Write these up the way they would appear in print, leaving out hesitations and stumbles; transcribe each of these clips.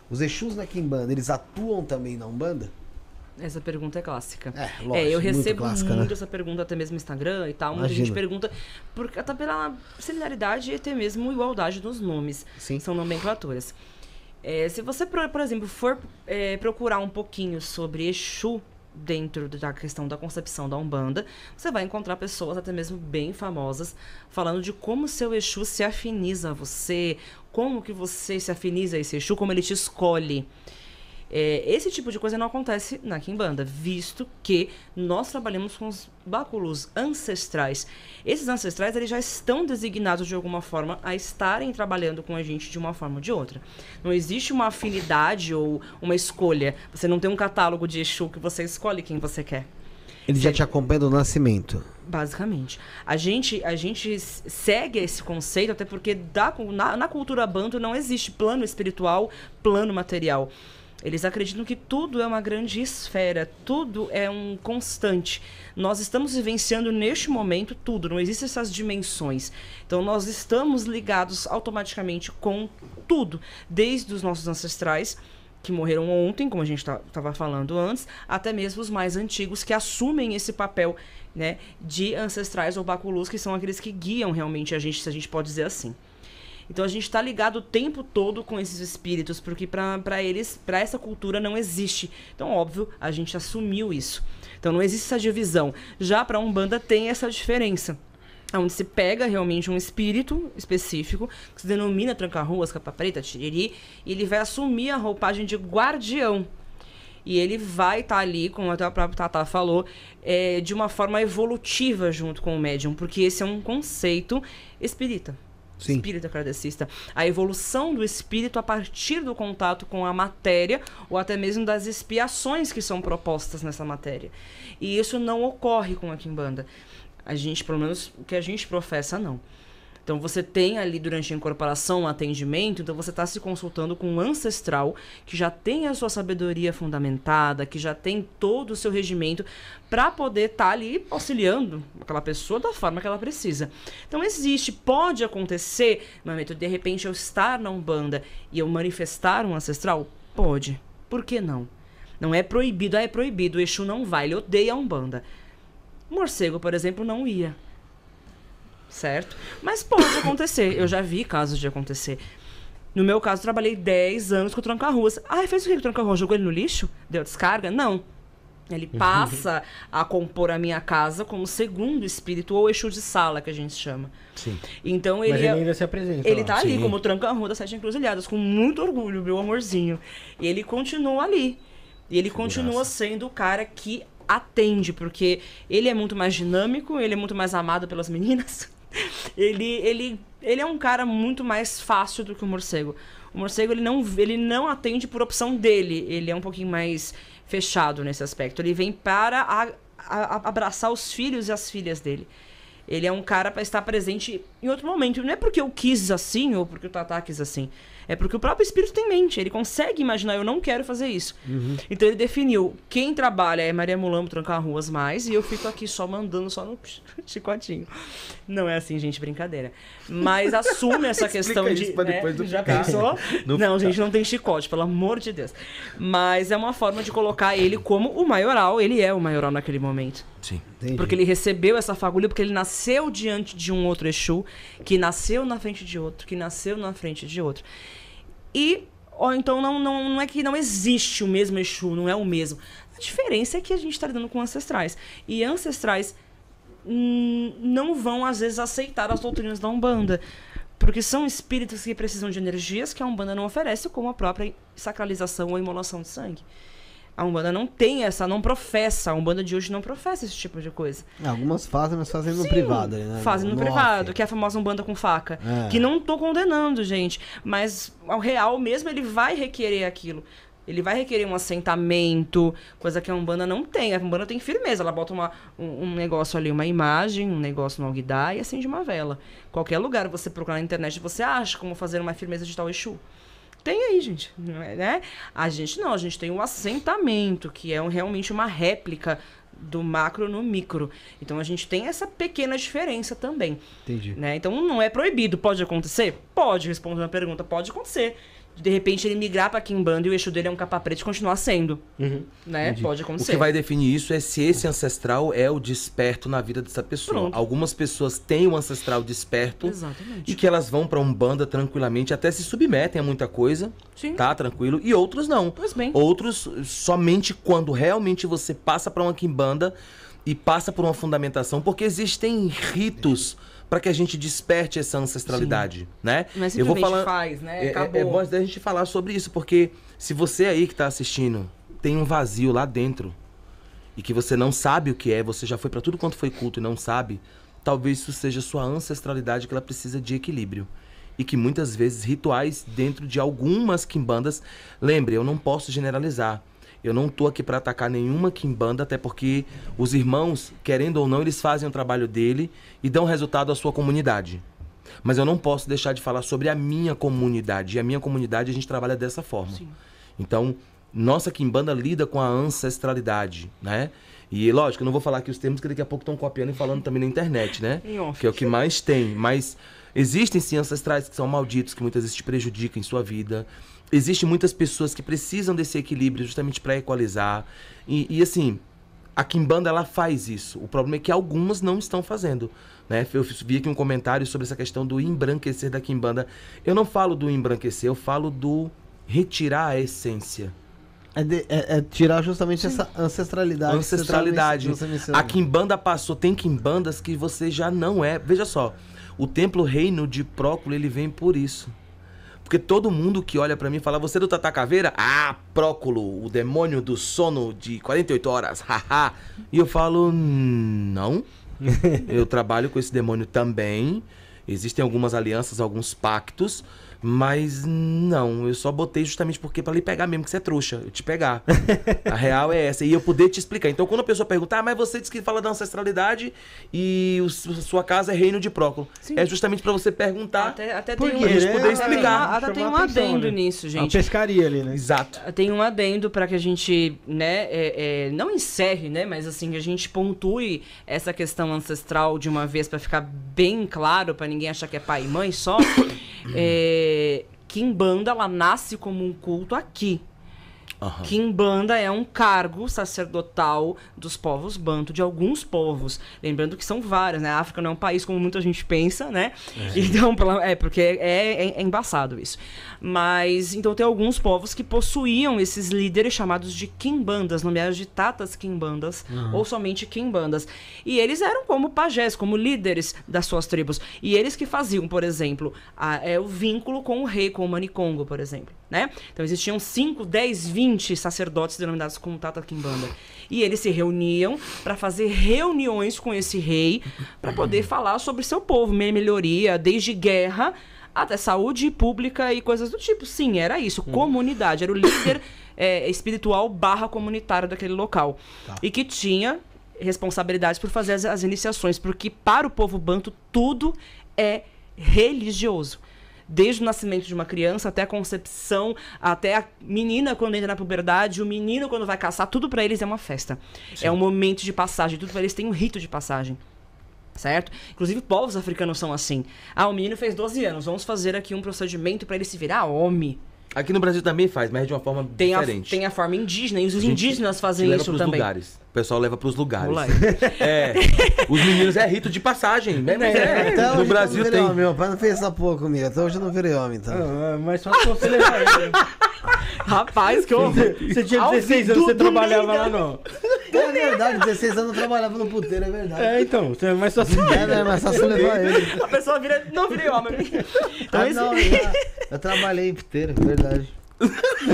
Os Exus na Quimbanda, eles atuam também na Umbanda? Essa pergunta é clássica. Lógico, eu recebo clássica, muito né? essa pergunta até mesmo no Instagram e tal. Muita Imagino. gente pergunta, até pela similaridade e até mesmo igualdade dos nomes. Sim. São nomenclaturas. Se você, por exemplo, for procurar um pouquinho sobre Exu dentro da questão da concepção da Umbanda, você vai encontrar pessoas até mesmo bem famosas falando de como seu Exu se afiniza a você, como que você se afiniza a esse Exu, como ele te escolhe. Esse tipo de coisa não acontece na Quimbanda, visto que nós trabalhamos com os báculos ancestrais. Esses ancestrais, eles já estão designados de alguma forma a estarem trabalhando com a gente de uma forma ou de outra. Não existe uma afinidade ou uma escolha. Você não tem um catálogo de Exu que você escolhe quem você quer. Ele já te acompanha do nascimento. Basicamente. A gente segue esse conceito, até porque na cultura banto não existe plano espiritual, plano material. Eles acreditam que tudo é uma grande esfera, tudo é um constante. Nós estamos vivenciando neste momento tudo, não existem essas dimensões. Então nós estamos ligados automaticamente com tudo, desde os nossos ancestrais, que morreram ontem, como a gente estava falando antes, até mesmo os mais antigos que assumem esse papel, né, de ancestrais ou baculus, que são aqueles que guiam realmente a gente, se a gente pode dizer assim. Então a gente está ligado o tempo todo com esses espíritos, porque para eles, para essa cultura não existe. Então, óbvio, a gente assumiu isso. Então não existe essa divisão. Já para a Umbanda tem essa diferença, onde se pega realmente um espírito específico, que se denomina tranca-ruas, capa preta, tiriri, e ele vai assumir a roupagem de guardião. E ele vai estar ali, como até a própria Tatá falou, de uma forma evolutiva junto com o médium, porque esse é um conceito espírita. Sim. Espírita kardecista. A evolução do espírito a partir do contato com a matéria, ou até mesmo das expiações que são propostas nessa matéria. E isso não ocorre com a Quimbanda. A gente, pelo menos, o que a gente professa, não. Então você tem ali durante a incorporação um atendimento, então você está se consultando com um ancestral que já tem a sua sabedoria fundamentada, que já tem todo o seu regimento para poder estar ali auxiliando aquela pessoa da forma que ela precisa. Então pode acontecer, momento de repente eu estar na Umbanda e eu manifestar um ancestral? Pode. Por que não? Não é proibido, é proibido, o Exu não vai, ele odeia a Umbanda. O morcego, por exemplo, não ia. Certo? Mas pode acontecer. Eu já vi casos de acontecer. No meu caso, trabalhei 10 anos com o tranca-ruas. Fez o que com o tranca-ruas? Jogou ele no lixo? Deu descarga? Não. Ele passa a compor a minha casa como segundo espírito, ou Exu de sala, que a gente chama. Sim. Então Mas ele ainda se apresenta. Ele tá ali como tranca-rua das 7 Encruzilhadas, com muito orgulho, meu amorzinho. E ele continua ali. E ele continua sendo o cara que atende, porque ele é muito mais dinâmico, ele é muito mais amado pelas meninas. Ele é um cara muito mais fácil do que o morcego. O morcego, ele não atende por opção dele. Ele é um pouquinho mais fechado nesse aspecto. Ele vem para abraçar os filhos e as filhas dele. Ele é um cara para estar presente em outro momento. Não é porque eu quis assim ou porque o Tatá quis assim. É porque o próprio espírito tem mente. Ele consegue imaginar, eu não quero fazer isso. Uhum. Então ele definiu, quem trabalha é Maria Mulambo tranca-ruas mais, e eu fico aqui só mandando só no chicotinho. Não é assim, gente, brincadeira. Mas assume essa questão de... Depois do já pensou? Não, gente, não tem chicote, pelo amor de Deus. Mas é uma forma de colocar ele como o maioral. Ele é o maioral naquele momento. Sim, entendi. Porque ele recebeu essa fagulha, porque ele nasceu diante de um outro Exu, que nasceu na frente de outro, que nasceu na frente de outro. Ou então não é que não existe o mesmo Exu, não é o mesmo. A diferença é que a gente está lidando com ancestrais. E ancestrais não vão, às vezes, aceitar as doutrinas da Umbanda. Porque são espíritos que precisam de energias que a Umbanda não oferece, como a própria sacralização ou imolação de sangue. A Umbanda não tem não professa. A Umbanda de hoje não professa esse tipo de coisa. Algumas fazem, mas fazem no privado. Né? Fazem no privado, que é a famosa Umbanda com faca. Que não tô condenando, gente. Mas ao real mesmo, ele vai requerer aquilo. Ele vai requerer um assentamento, coisa que a Umbanda não tem. A Umbanda tem firmeza. Ela bota um negócio ali, uma imagem, um negócio no alguidar e acende uma vela. Qualquer lugar você procurar na internet, você acha como fazer uma firmeza de tal Exu. Tem aí, gente, né? A gente tem o assentamento, que é realmente uma réplica do macro no micro. Então a gente tem essa pequena diferença também. Entendi. Né? Então não é proibido, pode acontecer? Pode, respondendo a pergunta, pode acontecer. de repente ele migrar pra Quimbanda e o Exu dele é um capa preta e continuar sendo. Né? Entendi. Pode O acontecer. que vai definir isso é se esse ancestral é o desperto na vida dessa pessoa. Pronto. Algumas pessoas têm o ancestral desperto Exatamente. e que elas vão pra Umbanda tranquilamente, até se submetem a muita coisa, Sim. tá? Tranquilo. E outros não. Pois bem. Outros, somente quando realmente você passa pra uma Quimbanda e passa por uma fundamentação, porque existem ritos para que a gente desperte essa ancestralidade, né? Não é simplesmente faz, né? Acabou. É bom a gente falar sobre isso, porque se você aí que tá assistindo tem um vazio lá dentro e que você não sabe o que é, você já foi para tudo quanto foi culto e não sabe, talvez isso seja sua ancestralidade, que ela precisa de equilíbrio. E que muitas vezes rituais dentro de algumas quimbandas, lembre, eu não posso generalizar. Eu não tô aqui para atacar nenhuma quimbanda, até porque os irmãos, querendo ou não, eles fazem o trabalho dele e dão resultado à sua comunidade. Mas eu não posso deixar de falar sobre a minha comunidade. E a minha comunidade a gente trabalha dessa forma. Sim. Então, nossa quimbanda lida com a ancestralidade, né? E lógico, eu não vou falar aqui os termos que daqui a pouco estão copiando e falando também na internet, né? Em off. Que é o que mais tem. Mas existem sim ancestrais que são malditos, que muitas vezes te prejudicam em sua vida. Existem muitas pessoas que precisam desse equilíbrio justamente para equalizar. E assim, a quimbanda ela faz isso. O problema é que algumas não estão fazendo, né? Eu vi aqui um comentário sobre essa questão do embranquecer da quimbanda. Eu não falo do embranquecer, eu falo do retirar a essência. É tirar justamente essa ancestralidade. Ancestralidade. Que você menciona. A quimbanda passou, tem quimbandas que você já não é. Veja só, o templo reino de Próculo, ele vem por isso. Porque todo mundo que olha pra mim fala, você é do Tata Caveira? Ah, Próculo, o demônio do sono de 48 horas, haha. E eu falo, não. Eu trabalho com esse demônio também. Existem algumas alianças, alguns pactos. Mas não, eu só botei justamente porque pra lhe pegar mesmo, que você é trouxa, eu te pegar. A real é essa, e eu poder te explicar. Então quando a pessoa pergunta, mas você disse que fala da ancestralidade e sua casa é reino de Próculo. Sim. É justamente pra você perguntar, Até Por tem quê, um, né? poder explicar. Até tem um Chamar atenção, adendo né? nisso, Uma gente. pescaria ali, né? Exato. Tem um adendo para que a gente, né, não encerre, né, mas assim, que a gente pontue essa questão ancestral de uma vez para ficar bem claro, para ninguém achar que é pai e mãe só. Quimbanda, ela nasce como um culto aqui. Aham. Quimbanda é um cargo sacerdotal dos povos banto, de alguns povos. Lembrando que são vários, né? A África não é um país como muita gente pensa, né? Então, porque é embaçado isso. Mas, então tem alguns povos que possuíam esses líderes chamados de quimbandas, nomeados de tatas quimbandas, ou somente quimbandas. E eles eram como pajés, como líderes das suas tribos. E eles que faziam, por exemplo, o vínculo com o rei, com o Manicongo, por exemplo, né? Então existiam 5, 10, 20 sacerdotes denominados como Tata Quimbanda. E eles se reuniam para fazer reuniões com esse rei para poder falar sobre seu povo, melhoria, desde guerra até saúde pública e coisas do tipo. Sim, era isso. Comunidade. Era o líder espiritual / comunitário daquele local. Tá. E que tinha responsabilidades por fazer as iniciações. Porque para o povo banto, tudo é religioso. Desde o nascimento de uma criança até a concepção, até a menina quando entra na puberdade, o menino quando vai caçar, tudo pra eles é uma festa. Sim. É um momento de passagem, tudo pra eles tem um rito de passagem. Certo? Inclusive, povos africanos são assim. O menino fez 12 anos, vamos fazer aqui um procedimento pra ele se virar homem. Aqui no Brasil também faz, mas de uma forma diferente. Tem a forma indígena, e os Gente, indígenas fazem leva isso pros também. lugares. O pessoal leva pros lugares. Vamos lá. Os meninos é rito de passagem. Né? Até hoje No eu Brasil não virei tem. homem, meu pai não fez essa porra comigo. Até hoje eu não virei homem, então. Mas só se você levar ele. Rapaz, que horror. Você tinha 16 anos, você trabalhava lá, não. É verdade, 16 anos eu trabalhava no puteiro, é verdade. Então, você é mais só se... Mas só se levar ele. A pessoa vira, não virei homem. Então, Não, eu trabalhei em puteiro, é verdade.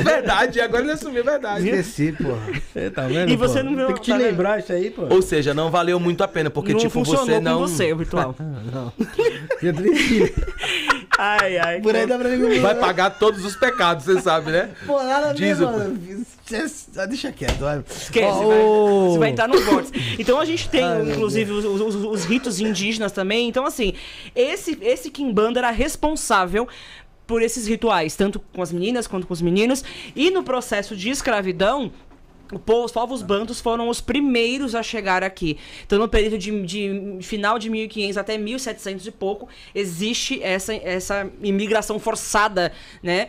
Verdade, agora ele assumiu, verdade. Esqueci, porra. Você tá vendo, E você pô? não viu- Tem que te tá vendo? lembrar isso aí, pô. Ou seja, não valeu muito a pena, porque não tipo, funcionou você não... com você, o ritual. Não. Tinha 3 filhos. Ai. Por aí dá pra mim. Vai pagar todos os pecados, você sabe, né? Pô, nada Diz mesmo, o- mano. Deixa quieto, vai. Esquece, Ó, você vai entrar no vórtice. Então a gente tem, Ai, meu inclusive, os ritos indígenas também. Então, assim, esse Quimbanda era responsável por esses rituais, tanto com as meninas quanto com os meninos. E no processo de escravidão, Os povos bantus foram os primeiros a chegar aqui. Então, no período de final de 1500 até 1700 e pouco, existe essa imigração forçada, né?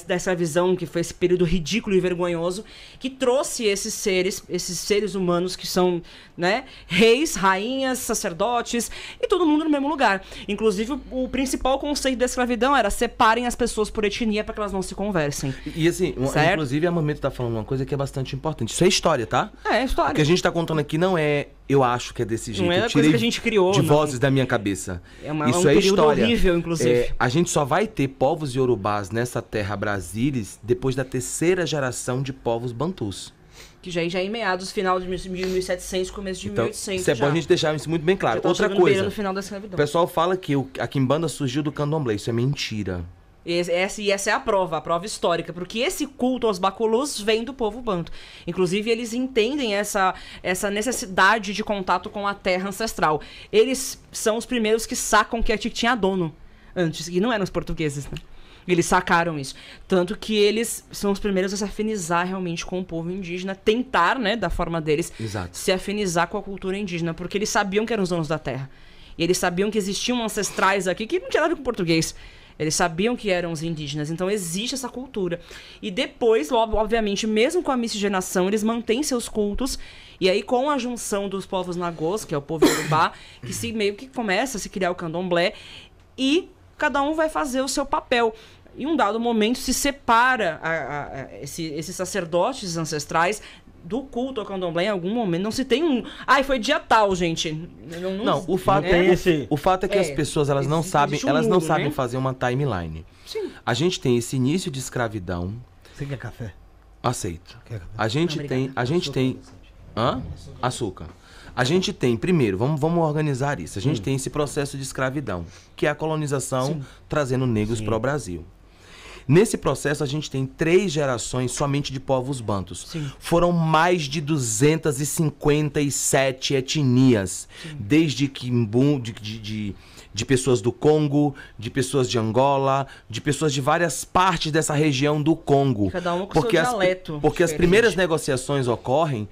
Dessa visão, que foi esse período ridículo e vergonhoso, que trouxe esses seres humanos que são, né, reis, rainhas, sacerdotes, e todo mundo no mesmo lugar. Inclusive, o principal conceito da escravidão era separem as pessoas por etnia para que elas não se conversem. E assim, inclusive a Mameta tá falando uma coisa que é bastante importante. Isso é história, tá? É história. O que a gente tá contando aqui não é, eu acho que é desse jeito. Não é eu a coisa que a gente criou. de não. vozes da minha cabeça. É Isso um é período história. horrível, inclusive. A gente só vai ter povos iorubás nessa terra Brasilis depois da terceira geração de povos bantus. Que já em meados, final de 1700, começo de Então, 1800 isso é bom a gente deixar isso muito bem claro. Outra coisa, no final da o escravidão. pessoal fala que a quimbanda surgiu do candomblé. Isso é mentira. Essa é a prova histórica, porque esse culto aos baculus vem do povo banto. Inclusive, eles entendem essa necessidade de contato com a terra ancestral. Eles são os primeiros que sacam que a gente tinha dono antes, e não eram os portugueses, né? Eles sacaram isso. Tanto que eles são os primeiros a se afinizar realmente com o povo indígena, tentar, né, da forma deles, Exato. se afinizar com a cultura indígena, porque eles sabiam que eram os donos da terra. E eles sabiam que existiam ancestrais aqui que não tinha nada a ver com português. Eles sabiam que eram os indígenas, então existe essa cultura. E depois, obviamente, mesmo com a miscigenação, eles mantêm seus cultos. E aí, com a junção dos povos nagôs, que é o povo iorubá, que meio que começa a se criar o candomblé, e cada um vai fazer o seu papel. Em um dado momento, se separa esses sacerdotes ancestrais do culto ao candomblé. Em algum momento não se tem um... Ai, foi dia tal, gente. Não, o fato é que as pessoas elas não sabem, né? fazer uma timeline. Sim. A gente tem esse início de escravidão. Você quer café? Aceito. Quer café? A gente tem açúcar. A gente tem, primeiro, vamos organizar isso. A gente tem esse processo de escravidão, que é a colonização trazendo negros para o Brasil. Nesse processo, a gente tem 3 gerações somente de povos bantus. Sim. Foram mais de 257 etnias, desde Quimbu, de pessoas do Congo, de pessoas de Angola, de pessoas de várias partes dessa região do Congo. Cada uma com seu dialeto porque as primeiras negociações ocorrem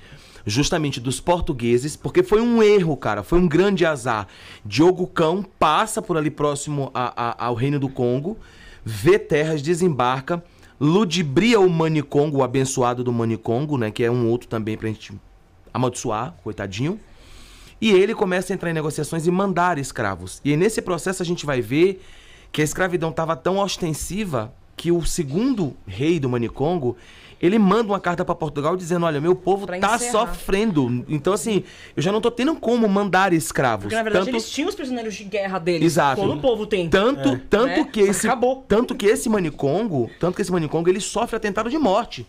justamente dos portugueses, porque foi um erro, cara, foi um grande azar. Diogo Cão passa por ali próximo ao Reino do Congo, vê terras, desembarca, ludibria o Manicongo, o abençoado do Manicongo, né, que é um outro também pra gente amaldiçoar, coitadinho. E ele começa a entrar em negociações e mandar escravos. E aí, nesse processo a gente vai ver que a escravidão estava tão ostensiva que o segundo rei do Manicongo, ele manda uma carta para Portugal dizendo, olha, meu povo tá sofrendo. Então, assim, eu já não tô tendo como mandar escravos. Porque, na verdade, eles tinham os prisioneiros de guerra deles. Exato. Todo o povo tem. Tanto que esse Manicongo, ele sofre atentado de morte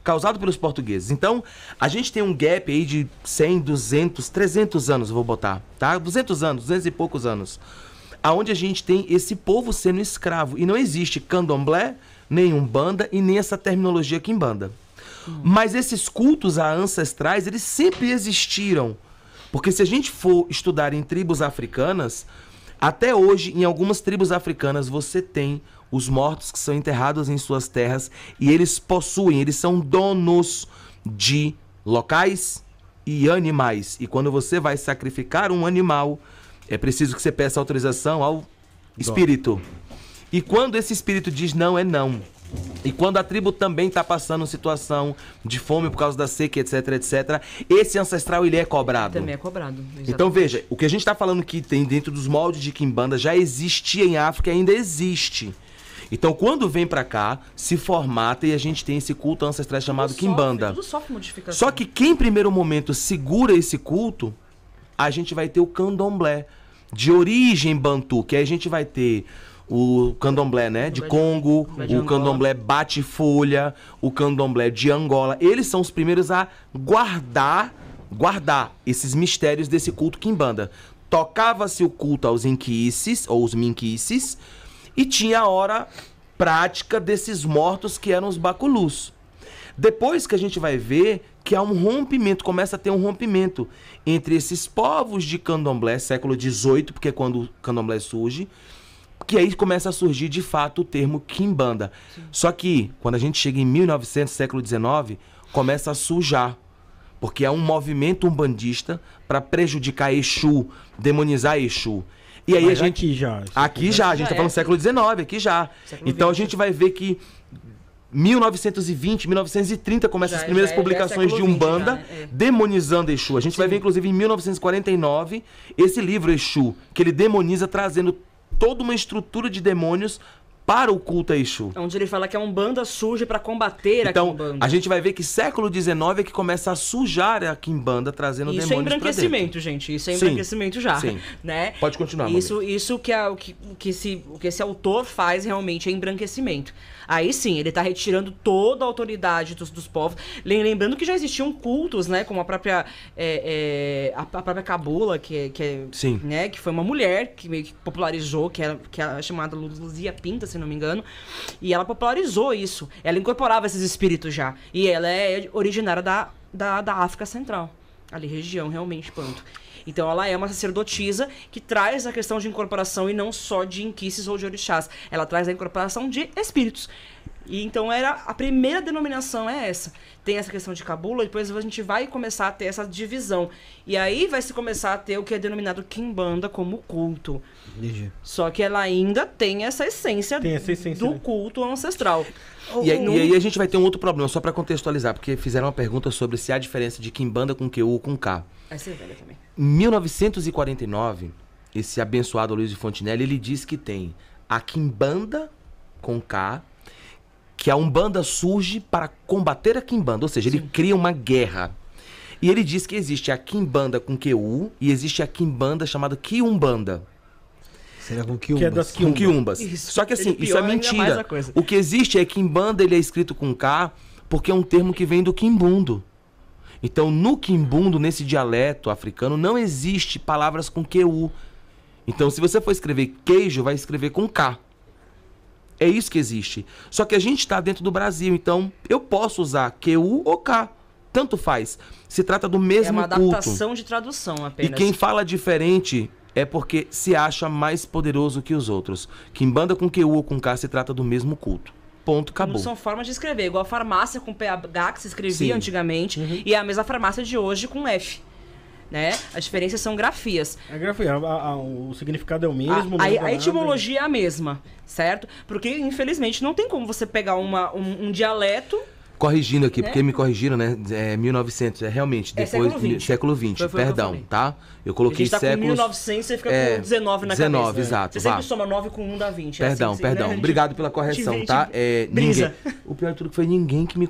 causado pelos portugueses. Então, a gente tem um gap aí de 100, 200, 300 anos, eu vou botar, tá? 200 anos, 200 e poucos anos. Aonde a gente tem esse povo sendo escravo. E não existe candomblé, nem umbanda e nem essa terminologia quimbanda. Mas esses cultos ancestrais, eles sempre existiram. Porque se a gente for estudar em tribos africanas, até hoje, em algumas tribos africanas, você tem os mortos que são enterrados em suas terras e eles são donos de locais e animais. E quando você vai sacrificar um animal, é preciso que você peça autorização ao espírito. E quando esse espírito diz não, é não. E quando a tribo também está passando situação de fome por causa da seca, etc, etc, esse ancestral, ele é cobrado. Também é cobrado. Exatamente. Então, veja, o que a gente está falando que tem dentro dos moldes de quimbanda já existia em África e ainda existe. Então, quando vem pra cá, se formata e a gente tem esse culto ancestral chamado quimbanda. Tudo sofre modificação. Só que quem, em primeiro momento, segura esse culto, a gente vai ter o candomblé, de origem bantu, que aí a gente vai ter o candomblé, né, de Congo, o candomblé bate-folha, o candomblé de Angola. Eles são os primeiros a guardar esses mistérios desse culto quimbanda. Tocava-se o culto aos inquices, ou os minquices, e tinha a hora prática desses mortos que eram os baculus. Depois que a gente vai ver que há um rompimento, começa a ter um rompimento entre esses povos de candomblé, século XVIII, porque é quando o candomblé surge, que aí começa a surgir de fato o termo quimbanda. Sim. Só que quando a gente chega em 1900, século XIX, começa a sujar. Porque é um movimento umbandista para prejudicar Exu, demonizar Exu. E aí Mas a gente... aqui já. a gente tá falando século XIX, aqui já. Então a gente vai ver que 1920, 1930 começam as primeiras publicações de Umbanda, né? demonizando Exu. A gente vai ver, inclusive, em 1949, esse livro Exu, que ele demoniza, trazendo toda uma estrutura de demônios para o culto a Exu. Onde ele fala que a Umbanda surge para combater a Então, Quimbanda. a gente vai ver que século XIX é que começa a sujar a Quimbanda, trazendo Isso demônios é embranquecimento, gente. Isso é embranquecimento já. Sim. Né? Pode continuar, Isso que esse autor faz realmente é embranquecimento. Aí sim, ele tá retirando toda a autoridade dos povos. Lembrando que já existiam cultos, né? Como a própria a própria Cabula, que foi uma mulher que meio que popularizou, que é chamada Luzia Pinta, se não me engano. E ela popularizou isso. Ela incorporava esses espíritos já. E ela é originária da África Central. Ali, região, realmente, Panto. Então ela é uma sacerdotisa que traz a questão de incorporação e não só de inquices ou de orixás. Ela traz a incorporação de espíritos. E então a primeira denominação é essa. Tem essa questão de cabula, depois a gente vai começar a ter essa divisão. E aí vai se começar a ter o que é denominado Quimbanda como culto. Entendi. Só que ela ainda tem essa essência, do culto ancestral. E aí a gente vai ter um outro problema, só para contextualizar, porque fizeram uma pergunta sobre se há diferença de Quimbanda com QU ou com K. Essa é velha também. Em 1949, esse abençoado Luiz de Fontinelli, ele diz que tem a Quimbanda com K, que a Umbanda surge para combater a Quimbanda, ou seja, ele cria uma guerra. E ele diz que existe a Quimbanda com QU e existe a Quimbanda chamada Quiumbanda. Seria com Quiumbas. Que é das Com Quiumbas. Isso. Só que assim, Ele isso é piora ainda mais mentira. a coisa. O que existe é Quimbanda, ele é escrito com K, porque é um termo que vem do Quimbundo. Então, no Quimbundo, nesse dialeto africano, não existe palavras com QU. Então, se você for escrever queijo, vai escrever com K. É isso que existe. Só que a gente está dentro do Brasil, então eu posso usar QU ou K. Tanto faz. Se trata do mesmo culto. É uma adaptação de tradução E apenas. quem fala diferente é porque se acha mais poderoso que os outros. Quimbanda com QU ou com K se trata do mesmo culto. Ponto, acabou. Não são formas de escrever. Igual a farmácia com PH que se escrevia Sim. antigamente. E é a mesma farmácia de hoje com F. Né? As diferenças são grafias. A grafia, o significado é o mesmo. A etimologia é a mesma, certo? Porque, infelizmente, não tem como você pegar um dialeto... Corrigindo aqui, Né? porque me corrigiram, né? É 1900, é realmente depois... século XX. século XX, Foi o que eu perdão, falei. tá? Eu A coloquei gente tá com séculos... 1900, você fica com 19 na 19, cabeça. exato, Você sempre vá. soma 9 com 1 dá 20. Perdão, assim, perdão. né? Obrigado pela correção, Gente, tá? brisa. O pior de tudo foi ninguém que me